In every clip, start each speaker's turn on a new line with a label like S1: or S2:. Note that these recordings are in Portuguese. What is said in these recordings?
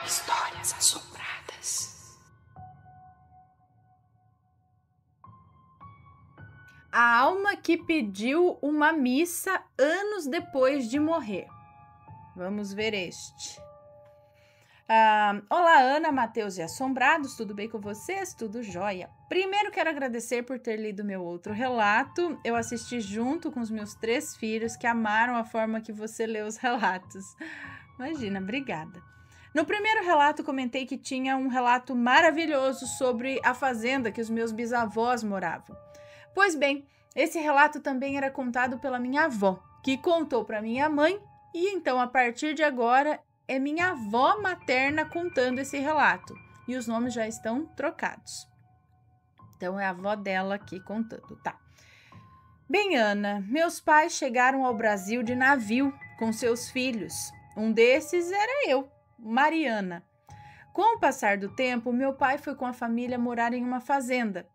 S1: Histórias assombradas. A alma que pediu uma missa anos depois de morrer. Vamos ver este. Olá, Ana, Matheus e Assombrados, tudo bem com vocês? Tudo jóia. Primeiro quero agradecer por ter lido meu outro relato. Eu assisti junto com os meus 3 filhos que amaram a forma que você lê os relatos. Imagina, obrigada. No primeiro relato comentei que tinha um relato maravilhoso sobre a fazenda que os meus bisavós moravam. Pois bem, esse relato também era contado pela minha avó, que contou para minha mãe, e então a partir de agora é minha avó materna contando esse relato, e os nomes já estão trocados. Então é a avó dela aqui contando, tá? Bem, Ana, meus pais chegaram ao Brasil de navio com seus filhos. Um desses era eu, Mariana. Com o passar do tempo, meu pai foi com a família morar em uma fazenda.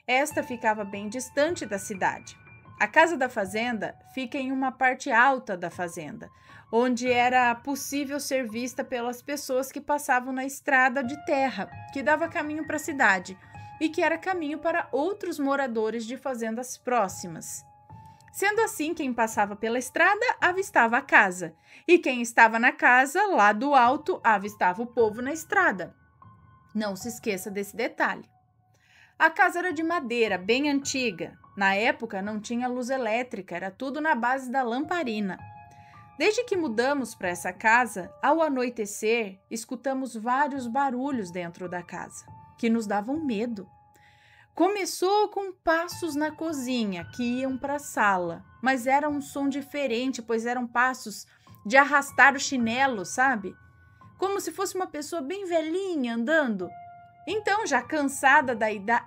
S1: Esta ficava bem distante da cidade. A casa da fazenda fica em uma parte alta da fazenda, onde era possível ser vista pelas pessoas que passavam na estrada de terra, que dava caminho para a cidade, e que era caminho para outros moradores de fazendas próximas. Sendo assim, quem passava pela estrada avistava a casa, e quem estava na casa, lá do alto, avistava o povo na estrada. Não se esqueça desse detalhe. A casa era de madeira, bem antiga. Na época não tinha luz elétrica, era tudo na base da lamparina. Desde que mudamos para essa casa, ao anoitecer, escutamos vários barulhos dentro da casa, que nos davam medo. Começou com passos na cozinha, que iam para a sala, mas era um som diferente, pois eram passos de arrastar o chinelo, sabe? Como se fosse uma pessoa bem velhinha andando. Então, já cansada da idade,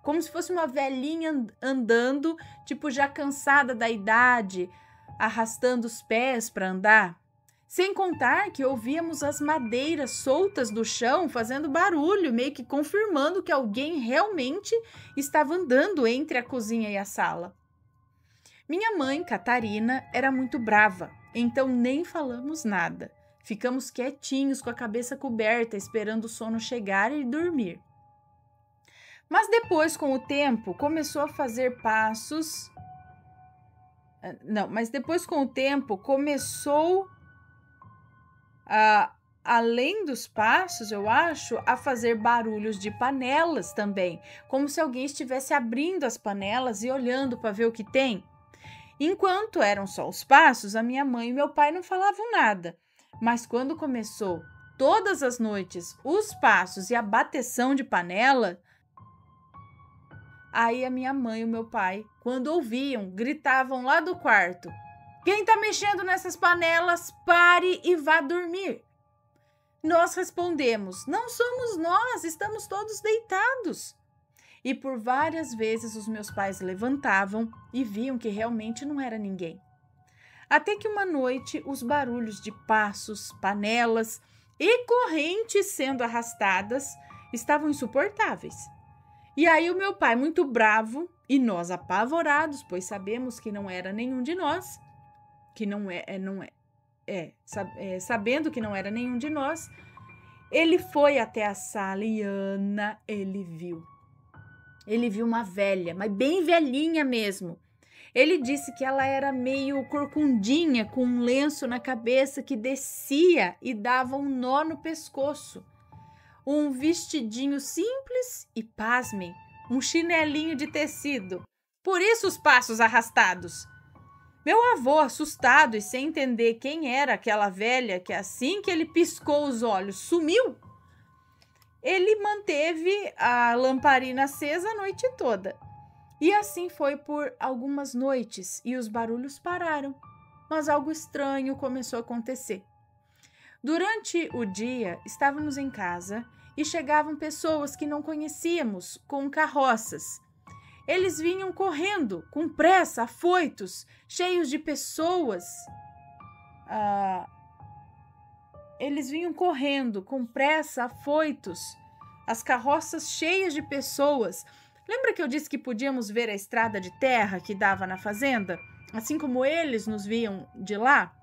S1: como se fosse uma velhinha andando, tipo já cansada da idade, arrastando os pés para andar. Sem contar que ouvíamos as madeiras soltas do chão fazendo barulho, meio que confirmando que alguém realmente estava andando entre a cozinha e a sala. Minha mãe, Catarina, era muito brava, então nem falamos nada. Ficamos quietinhos com a cabeça coberta, esperando o sono chegar e dormir. Mas depois, com o tempo, começou a fazer passos... além dos passos, eu acho, a fazer barulhos de panelas também, como se alguém estivesse abrindo as panelas e olhando para ver o que tem. Enquanto eram só os passos, a minha mãe e meu pai não falavam nada. Mas quando começou todas as noites os passos e a bateção de panela, aí a minha mãe e o meu pai, quando ouviam, gritavam lá do quarto: "Quem tá mexendo nessas panelas, pare e vá dormir." Nós respondemos: "Não somos nós, estamos todos deitados." E por várias vezes os meus pais levantavam e viam que realmente não era ninguém. Até que uma noite os barulhos de passos, panelas e correntes sendo arrastadas estavam insuportáveis. E aí o meu pai, muito bravo, e nós apavorados, pois sabemos que não era nenhum de nós, sabendo que não era nenhum de nós, ele foi até a sala e Ana, ele viu uma velha, mas bem velhinha mesmo. Ele disse que ela era meio corcundinha, com um lenço na cabeça que descia e dava um nó no pescoço. Um vestidinho simples e, pasmem, um chinelinho de tecido. Por isso os passos arrastados. Meu avô, assustado e sem entender quem era aquela velha que assim que ele piscou os olhos sumiu, ele manteve a lamparina acesa a noite toda. E assim foi por algumas noites e os barulhos pararam, mas algo estranho começou a acontecer. Durante o dia, estávamos em casa e chegavam pessoas que não conhecíamos com carroças. Eles vinham correndo, com pressa, afoitos, cheios de pessoas. Eles vinham correndo, com pressa, afoitos, as carroças cheias de pessoas. Lembra que eu disse que podíamos ver a estrada de terra que dava na fazenda? Assim como eles nos viam de lá?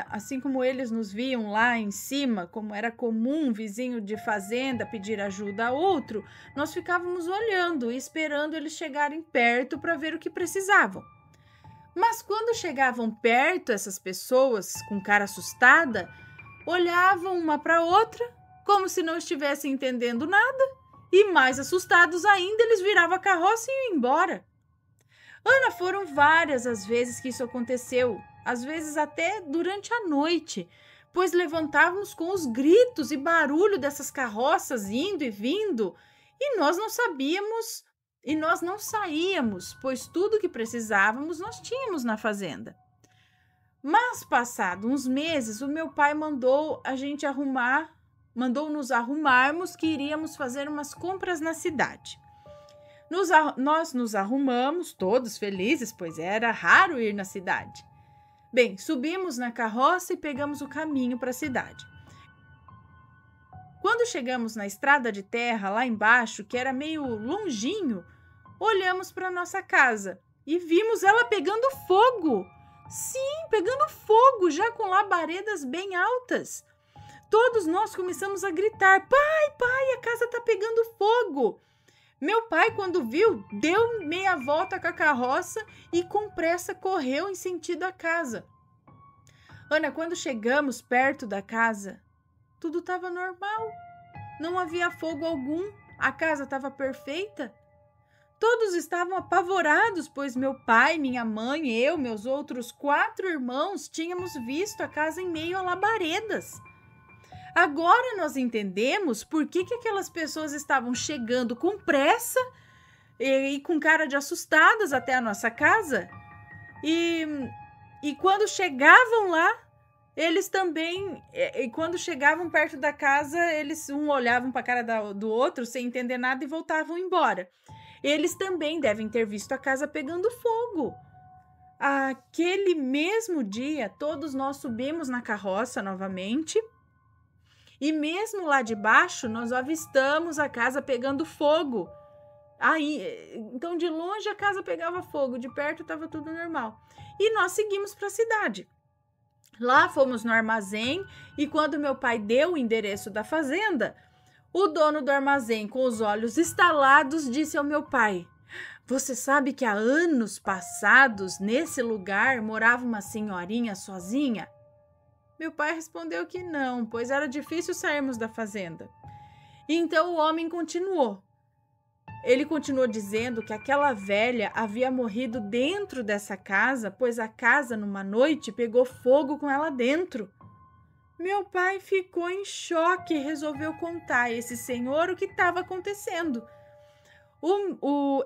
S1: assim como eles nos viam lá em cima, como era comum um vizinho de fazenda pedir ajuda a outro, nós ficávamos olhando e esperando eles chegarem perto para ver o que precisavam. Mas quando chegavam perto, essas pessoas com cara assustada, olhavam uma para outra, como se não estivessem entendendo nada, e mais assustados ainda, eles viravam a carroça e iam embora. Ana, foram várias as vezes que isso aconteceu, às vezes até durante a noite, pois levantávamos com os gritos e barulho dessas carroças indo e vindo, e nós não sabíamos, e nós não saíamos, pois tudo que precisávamos nós tínhamos na fazenda. Mas, passados uns meses, o meu pai mandou nos arrumarmos que iríamos fazer umas compras na cidade. Nós nos arrumamos, todos felizes, pois era raro ir na cidade. Bem, subimos na carroça e pegamos o caminho para a cidade. Quando chegamos na estrada de terra, lá embaixo, que era meio longinho, olhamos para nossa casa e vimos ela pegando fogo. Sim, pegando fogo, já com labaredas bem altas. Todos nós começamos a gritar: pai, a casa está pegando fogo. Meu pai, quando viu, deu meia volta com a carroça e com pressa correu em sentido à casa. Ana, quando chegamos perto da casa, tudo estava normal. Não havia fogo algum, a casa estava perfeita. Todos estavam apavorados, pois meu pai, minha mãe, eu, meus outros 4 irmãos, tínhamos visto a casa em meio a labaredas. Agora nós entendemos por que aquelas pessoas estavam chegando com pressa e com cara de assustadas até a nossa casa. E quando chegavam lá, eles também, quando chegavam perto da casa, eles olhavam para a cara do outro sem entender nada e voltavam embora. Eles também devem ter visto a casa pegando fogo. Aquele mesmo dia, todos nós subimos na carroça novamente. E mesmo lá de baixo, nós avistamos a casa pegando fogo. Então, de longe a casa pegava fogo, de perto estava tudo normal. E nós seguimos para a cidade. Lá fomos no armazém e quando meu pai deu o endereço da fazenda, o dono do armazém, com os olhos estalados, disse ao meu pai: "Você sabe que há anos passados, nesse lugar, morava uma senhorinha sozinha?" Meu pai respondeu que não, pois era difícil sairmos da fazenda. Então o homem continuou. Ele continuou dizendo que aquela velha havia morrido dentro dessa casa, pois a casa, numa noite, pegou fogo com ela dentro. Meu pai ficou em choque e resolveu contar a esse senhor o que estava acontecendo.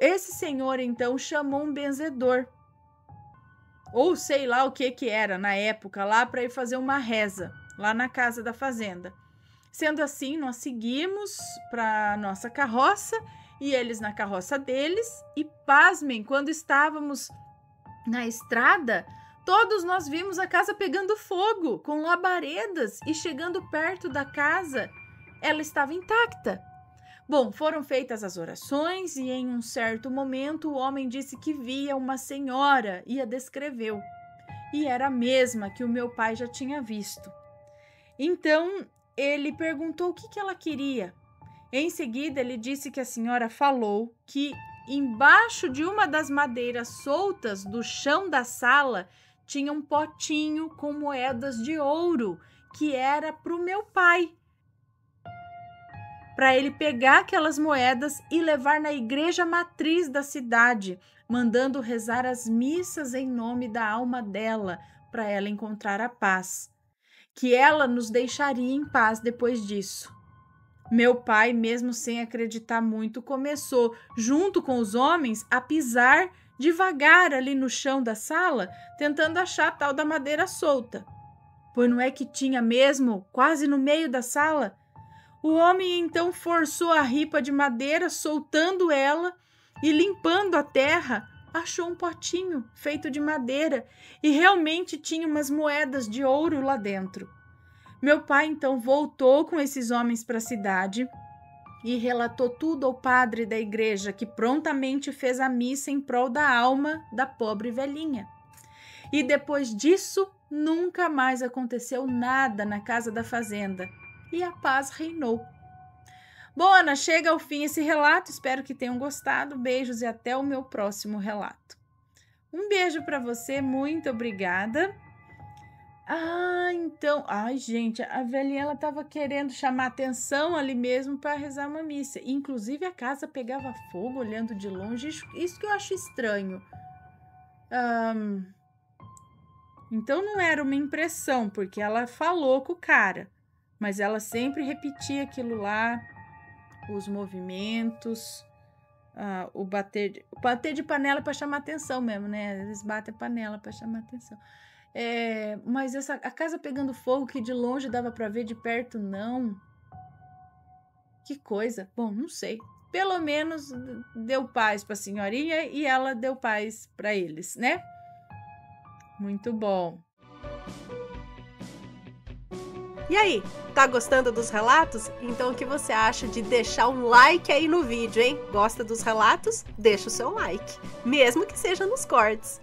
S1: Esse senhor, então, chamou um benzedor, ou sei lá o que era na época, lá para ir fazer uma reza, lá na casa da fazenda. Sendo assim, nós seguimos para nossa carroça e eles na carroça deles, e pasmem, quando estávamos na estrada, todos nós vimos a casa pegando fogo, com labaredas, e chegando perto da casa, ela estava intacta. Bom, foram feitas as orações e em um certo momento o homem disse que via uma senhora e a descreveu. E era a mesma que o meu pai já tinha visto. Então ele perguntou o que ela queria. Em seguida ele disse que a senhora falou que embaixo de uma das madeiras soltas do chão da sala tinha um potinho com moedas de ouro que era para o meu pai, para ele pegar aquelas moedas e levar na igreja matriz da cidade, mandando rezar as missas em nome da alma dela, para ela encontrar a paz, que ela nos deixaria em paz depois disso. Meu pai, mesmo sem acreditar muito, começou, junto com os homens, a pisar devagar ali no chão da sala, tentando achar a tal da madeira solta. Pois não é que tinha mesmo, quase no meio da sala? O homem então forçou a ripa de madeira, soltando ela e limpando a terra, achou um potinho feito de madeira e realmente tinha umas moedas de ouro lá dentro. Meu pai então voltou com esses homens para a cidade e relatou tudo ao padre da igreja, que prontamente fez a missa em prol da alma da pobre velhinha. E depois disso, Nunca mais aconteceu nada na casa da fazenda e a paz reinou. Bom, Ana, chega ao fim esse relato. Espero que tenham gostado. Beijos e até o meu próximo relato. Um beijo para você, muito obrigada. Então... Ai, gente, a velhinha, ela tava querendo chamar atenção ali mesmo para rezar uma missa. Inclusive, a casa pegava fogo olhando de longe. Isso que eu acho estranho. Então, não era uma impressão, porque ela falou com o cara. Mas ela sempre repetia aquilo lá, os movimentos... o bater de panela para chamar atenção mesmo, né? Eles batem a panela para chamar atenção. Mas a casa pegando fogo que de longe dava para ver, de perto não. Que coisa. Bom, não sei. Pelo menos deu paz para a senhorinha e ela deu paz para eles, né? Muito bom.
S2: E aí, tá gostando dos relatos? Então o que você acha de deixar um like aí no vídeo, hein? Gosta dos relatos? Deixa o seu like, mesmo que seja nos cortes.